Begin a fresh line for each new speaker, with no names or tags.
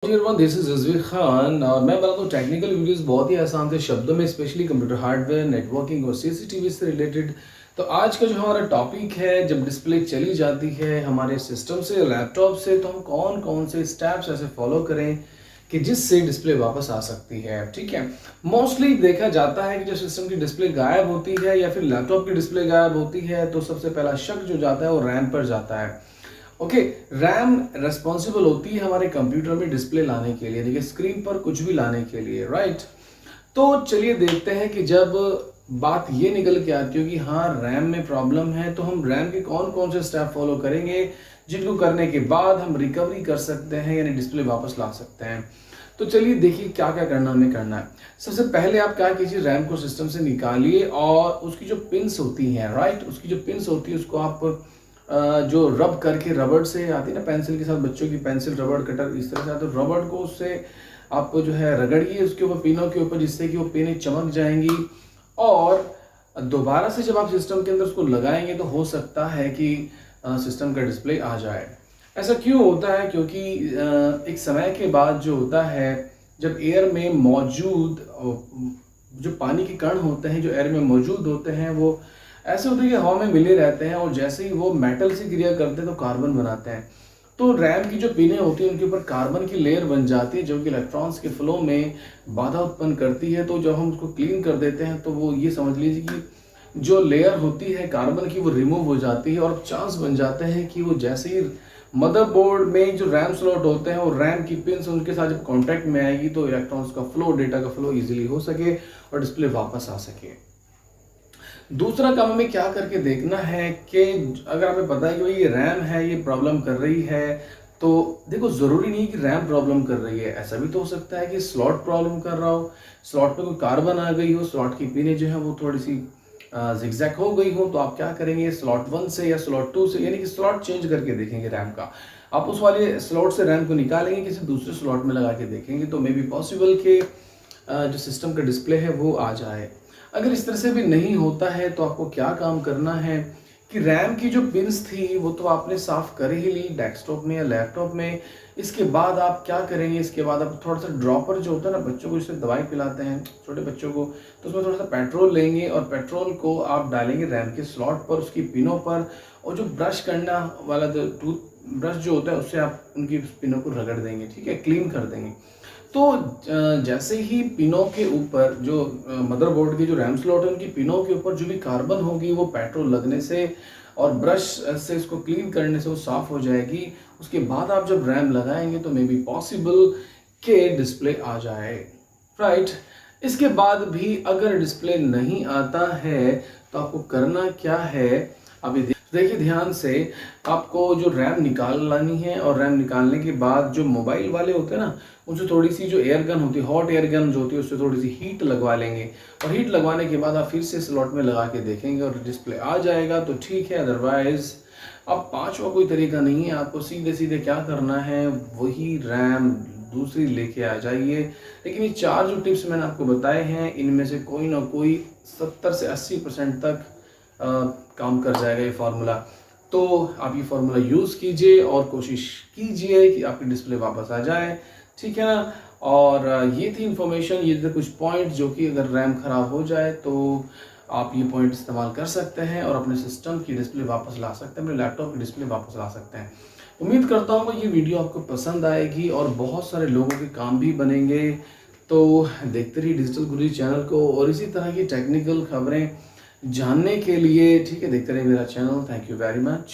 Everyone, this is Rizvi Khan और मैं बनाता हूँ टेक्निकल वीडियोस बहुत ही आसान से शब्दों में, स्पेशली कंप्यूटर हार्डवेयर, नेटवर्किंग और सीसीटीवी से रिलेटेड। तो आज का जो हमारा टॉपिक है, जब डिस्प्ले चली जाती है हमारे सिस्टम से, लैपटॉप से, तो हम कौन कौन से स्टेप्स ऐसे फॉलो करें कि जिससे डिस्प्ले वापस आ सकती है। ठीक है, मोस्टली देखा जाता है कि जब सिस्टम की डिस्प्ले गायब होती है या फिर लैपटॉप की डिस्प्ले गायब होती है तो सबसे पहला शक जो जाता है वो रैम पर जाता है। ओके, रैम रेस्पॉन्सिबल होती है हमारे कंप्यूटर में डिस्प्ले लाने के लिए, देखिए स्क्रीन पर कुछ भी लाने के लिए, राइट। तो चलिए देखते हैं कि जब बात ये निकल के आती हो कि हाँ रैम में प्रॉब्लम है, तो हम रैम के कौन कौन से स्टेप फॉलो करेंगे जिनको करने के बाद हम रिकवरी कर सकते हैं, यानी डिस्प्ले वापस ला सकते हैं। तो चलिए देखिए क्या क्या करना हमें करना है। सबसे पहले आप क्या कीजिए, रैम को सिस्टम से निकालिए और उसकी जो पिन्स होती हैं, राइट, उसकी जो पिन्स होती है उसको आप जो रब करके, रबड़ से आती है ना पेंसिल के साथ, बच्चों की पेंसिल रबड़ कटर इस तरह से आते, तो रबड़ को उससे आप जो है रगड़िए उसके ऊपर, पिनों के ऊपर, जिससे कि वो पिनें चमक जाएंगी। और दोबारा से जब आप सिस्टम के अंदर उसको लगाएंगे तो हो सकता है कि सिस्टम का डिस्प्ले आ जाए। ऐसा क्यों होता है? क्योंकि एक समय के बाद जो होता है, जब एयर में मौजूद जो पानी के कण होते हैं, जो एयर में मौजूद होते हैं, वो ऐसे होते हैं कि हवा में मिले रहते हैं और जैसे ही वो मेटल से क्रिया करते हैं तो कार्बन बनाते हैं। तो रैम की जो पिनें होती हैं उनके ऊपर कार्बन की लेयर बन जाती है जो कि इलेक्ट्रॉन्स के फ्लो में बाधा उत्पन्न करती है। तो जब हम उसको क्लीन कर देते हैं तो वो ये समझ लीजिए कि जो लेयर होती है कार्बन की वो रिमूव हो जाती है और चांस बन जाते हैं कि वो जैसे ही मदरबोर्ड में जो रैम स्लॉट होते हैं और रैम की पिन्स उनके साथ जब कॉन्टैक्ट में आएगी तो इलेक्ट्रॉन्स का फ्लो, डेटा का फ्लो ईजिली हो सके और डिस्प्ले वापस आ सके। दूसरा काम हमें क्या करके देखना है कि अगर हमें पता है कि भाई ये रैम है, ये प्रॉब्लम कर रही है, तो देखो जरूरी नहीं कि रैम प्रॉब्लम कर रही है, ऐसा भी तो हो सकता है कि स्लॉट प्रॉब्लम कर रहा हो, स्लॉट पे कोई कार्बन आ गई हो, स्लॉट की पिनें जो है वो थोड़ी सी जिगजैग हो गई हो। तो आप क्या करेंगे, स्लॉट 1 से या स्लॉट 2 से, यानी कि स्लॉट चेंज करके देखेंगे रैम का। आप उस वाले स्लॉट से रैम को निकालेंगे, किसी दूसरे स्लॉट में लगा के देखेंगे, तो मे बी पॉसिबल कि जो सिस्टम का डिस्प्ले है वो आ जाए। अगर इस तरह से भी नहीं होता है तो आपको क्या काम करना है कि रैम की जो पिन्स थी वो तो आपने साफ कर ही ली डेस्कटॉप में या लैपटॉप में। इसके बाद आप क्या करेंगे, इसके बाद आप थोड़ा सा ड्रॉपर जो होता है ना, बच्चों को जिससे दवाई पिलाते हैं छोटे बच्चों को, तो उसमें थोड़ा सा पेट्रोल लेंगे और पेट्रोल को आप डालेंगे रैम के स्लॉट पर, उसकी पिनों पर, और जो ब्रश करना वाला जो टूथ ब्रश जो होता है उससे आप उनकी पिनों को रगड़ देंगे, ठीक है, क्लीन कर देंगे। तो जैसे ही पिनों के ऊपर जो मदरबोर्ड की जो रैम स्लॉट है उनकी पिनों के ऊपर जो भी कार्बन होगी वो पेट्रोल लगने से और ब्रश से इसको क्लीन करने से वो साफ हो जाएगी। उसके बाद आप जब रैम लगाएंगे तो मे बी पॉसिबल के डिस्प्ले आ जाए, राइट। इसके बाद भी अगर डिस्प्ले नहीं आता है तो आपको करना क्या है, अभी देखिए ध्यान से। आपको जो रैम निकाल लानी है और रैम निकालने के बाद जो मोबाइल वाले होते हैं ना, उनसे थोड़ी सी जो एयर गन होती है, हॉट एयर गन जो होती है, उससे थोड़ी सी हीट लगवा लेंगे और हीट लगवाने के बाद आप फिर से स्लॉट में लगा के देखेंगे और डिस्प्ले आ जाएगा तो ठीक है। अदरवाइज अब पांचवा कोई तरीका नहीं है, आपको सीधे सीधे क्या करना है, वही रैम दूसरी लेके आ जाइए। लेकिन ये चार जो टिप्स मैंने आपको बताए हैं इनमें से कोई ना कोई 70 से 80% तक काम कर जाएगा ये फार्मूला। तो आप ये फार्मूला यूज़ कीजिए और कोशिश कीजिए कि आपकी डिस्प्ले वापस आ जाए, ठीक है ना। और ये थी इन्फॉर्मेशन, ये थे कुछ पॉइंट जो कि अगर रैम खराब हो जाए तो आप ये पॉइंट इस्तेमाल कर सकते हैं और अपने सिस्टम की डिस्प्ले वापस ला सकते हैं, अपने लैपटॉप की डिस्प्ले वापस ला सकते हैं। उम्मीद करता हूँ कि ये वीडियो आपको पसंद आएगी और बहुत सारे लोगों के काम भी बनेंगे। तो देखते रहिए डिजिटल गुरुजी चैनल को और इसी तरह की टेक्निकल खबरें जानने के लिए, ठीक है, देखते रहिए मेरा channel. Thank you very much.